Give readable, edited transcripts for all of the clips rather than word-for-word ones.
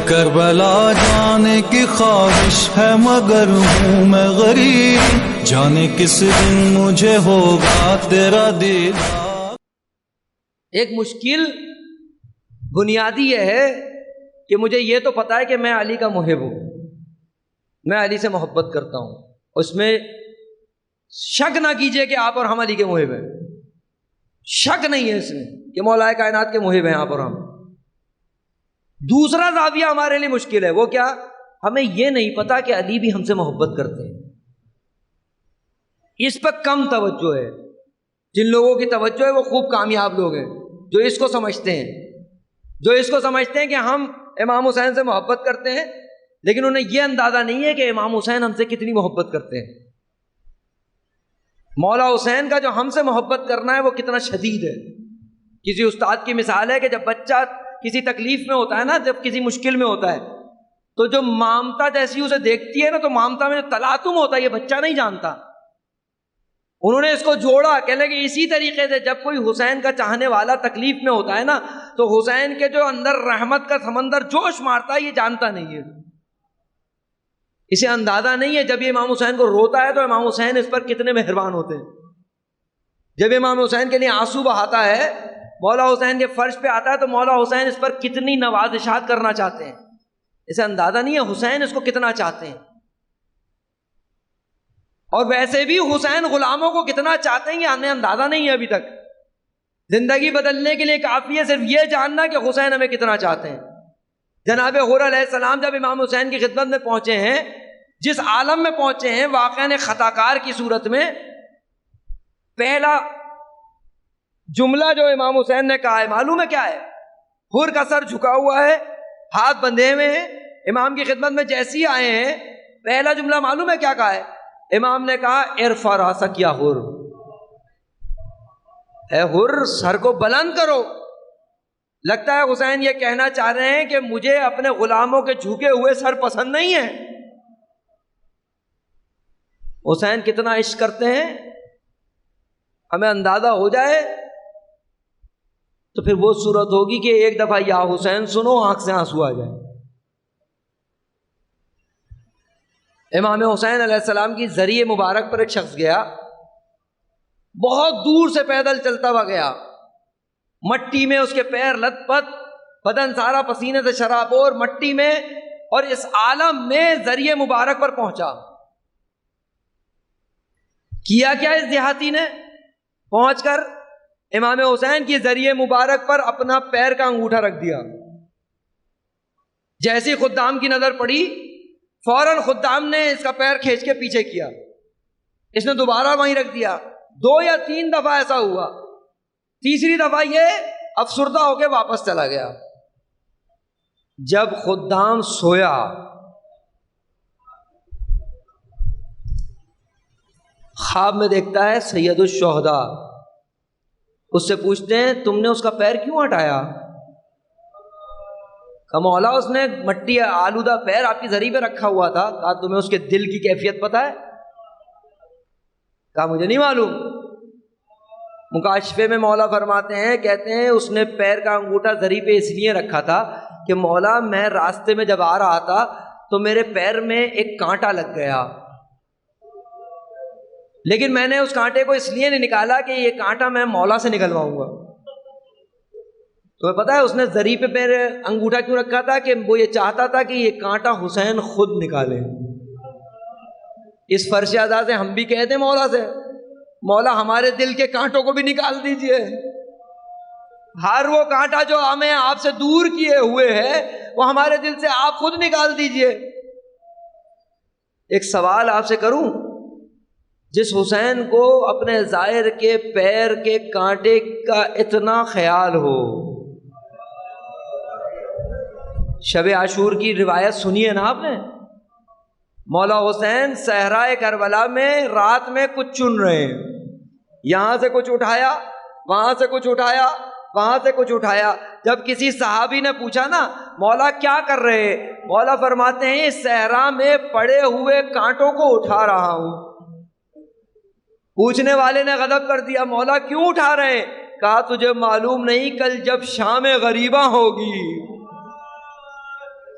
کربلا جانے کی خواہش ہے مگر ہوں میں غریب، جانے کس دن مجھے ہوگا تیرا دیدار۔ ایک مشکل بنیادی یہ ہے کہ مجھے یہ تو پتا ہے کہ میں علی کا محب ہوں، میں علی سے محبت کرتا ہوں، اس میں شک نہ کیجئے کہ آپ اور ہم علی کے محب ہیں، شک نہیں ہے اس میں کہ مولا کائنات کے محب ہیں آپ اور ہم۔ دوسرا زاویہ ہمارے لیے مشکل ہے، وہ کیا؟ ہمیں یہ نہیں پتا کہ علی بھی ہم سے محبت کرتے ہیں، اس پر کم توجہ ہے۔ جن لوگوں کی توجہ ہے وہ خوب کامیاب لوگ ہیں، جو اس کو سمجھتے ہیں کہ ہم امام حسین سے محبت کرتے ہیں، لیکن انہیں یہ اندازہ نہیں ہے کہ امام حسین ہم سے کتنی محبت کرتے ہیں۔ مولا حسین کا جو ہم سے محبت کرنا ہے وہ کتنا شدید ہے۔ کسی استاد کی مثال ہے کہ جب بچہ کسی تکلیف میں ہوتا ہے نا، جب کسی مشکل میں ہوتا ہے، تو جو مامتا جیسی اسے دیکھتی ہے نا، تو مامتا میں جو تلاطم ہوتا ہے یہ بچہ نہیں جانتا۔ انہوں نے اس کو جوڑا، کہنے کہ اسی طریقے سے جب کوئی حسین کا چاہنے والا تکلیف میں ہوتا ہے نا، تو حسین کے جو اندر رحمت کا سمندر جوش مارتا ہے یہ جانتا نہیں ہے، اسے اندازہ نہیں ہے۔ جب یہ امام حسین کو روتا ہے تو امام حسین اس پر کتنے مہربان ہوتے ہیں، جب امام حسین کے لیے آنسو بہاتا ہے، مولا حسین کے فرش پہ آتا ہے، تو مولا حسین اس پر کتنی نوازشات کرنا چاہتے ہیں، اسے اندازہ نہیں ہے حسین اس کو کتنا چاہتے ہیں۔ اور ویسے بھی حسین غلاموں کو کتنا چاہتے ہیں یہ ہمیں اندازہ نہیں ہے ابھی تک۔ زندگی بدلنے کے لیے کافی ہے صرف یہ جاننا کہ حسین ہمیں کتنا چاہتے ہیں۔ جناب حر علیہ السلام جب امام حسین کی خدمت میں پہنچے ہیں، جس عالم میں پہنچے ہیں واقعاً ایک خطا کار کی صورت میں، پہلا جملہ جو امام حسین نے کہا ہے معلوم ہے کیا ہے؟ حر کا سر جھکا ہوا ہے، ہاتھ بندھے ہوئے ہیں، امام کی خدمت میں جیسے ہی آئے ہیں پہلا جملہ معلوم ہے کیا کہا ہے؟ امام نے کہا ارفع راسک یا حر، اے حر سر کو بلند کرو۔ لگتا ہے حسین یہ کہنا چاہ رہے ہیں کہ مجھے اپنے غلاموں کے جھکے ہوئے سر پسند نہیں ہے۔ حسین کتنا عشق کرتے ہیں ہمیں اندازہ ہو جائے تو پھر وہ صورت ہوگی کہ ایک دفعہ یا حسین سنو آنکھ سے آنسو آ جائے۔ امام حسین علیہ السلام کی ذریعے مبارک پر ایک شخص گیا، بہت دور سے پیدل چلتا ہوا گیا، مٹی میں اس کے پیر لت پت، بدن سارا پسینے سے شرابور مٹی میں، اور اس عالم میں ذریعے مبارک پر پہنچا۔ کیا کیا اس دیہاتی نے؟ پہنچ کر امام حسین کی ذریعے مبارک پر اپنا پیر کا انگوٹھا رکھ دیا۔ جیسی خدام کی نظر پڑی فوراً خدام نے اس کا پیر کھینچ کے پیچھے کیا، اس نے دوبارہ وہیں رکھ دیا۔ 2 یا 3 دفعہ ایسا ہوا، تیسری دفعہ یہ افسردہ ہو کے واپس چلا گیا۔ جب خدام سویا خواب میں دیکھتا ہے سید الشہداء، اس سے پوچھتے ہیں تم نے اس کا پیر کیوں ہٹایا؟ کہا مولا اس نے مٹی آلودہ پیر آپ کی ذریعے پہ رکھا ہوا تھا۔ کہا تمہیں اس کے دل کی کیفیت پتہ ہے؟ کہا مجھے نہیں معلوم۔ مکاشفے میں مولا فرماتے ہیں، کہتے ہیں اس نے پیر کا انگوٹھا ذریعے پہ اس لیے رکھا تھا کہ مولا میں راستے میں جب آ رہا تھا تو میرے پیر میں ایک کانٹا لگ گیا، لیکن میں نے اس کانٹے کو اس لیے نہیں نکالا کہ یہ کانٹا میں مولا سے نکلواؤں گا۔ تمہیں پتا ہے اس نے ذریعے پہ پیر انگوٹھا کیوں رکھا تھا؟ کہ وہ یہ چاہتا تھا کہ یہ کانٹا حسین خود نکالے۔ اس فرش ادا سے ہم بھی کہتے ہیں مولا سے، مولا ہمارے دل کے کانٹوں کو بھی نکال دیجئے، ہر وہ کانٹا جو ہمیں آپ سے دور کیے ہوئے ہے وہ ہمارے دل سے آپ خود نکال دیجئے۔ ایک سوال آپ سے کروں، جس حسین کو اپنے ظاہر کے پیر کے کانٹے کا اتنا خیال ہو، شب عاشور کی روایت سنی ہے نا آپ نے، مولا حسین صحرائے کربلا میں رات میں کچھ چن رہے ہیں، یہاں سے کچھ اٹھایا، وہاں سے کچھ اٹھایا، وہاں سے کچھ اٹھایا۔ جب کسی صحابی نے پوچھا نا مولا کیا کر رہے ہیں، مولا فرماتے ہیں اس صحرا میں پڑے ہوئے کانٹوں کو اٹھا رہا ہوں۔ پوچھنے والے نے غضب کر دیا، مولا کیوں اٹھا رہے ہیں؟ کہا تجھے معلوم نہیں کل جب شام غریباں ہوگی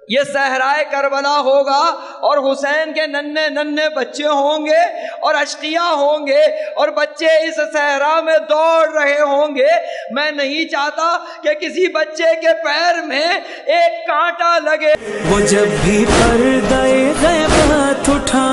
یہ صحرائے کربلا ہوگا اور حسین کے ننھے ننھے بچے ہوں گے اور اشقیاء ہوں گے اور بچے اس صحرا میں دوڑ رہے ہوں گے. میں نہیں چاہتا کہ کسی بچے کے پیر میں ایک کانٹا لگے. وہ جب بھی پردہ غیبت اٹھا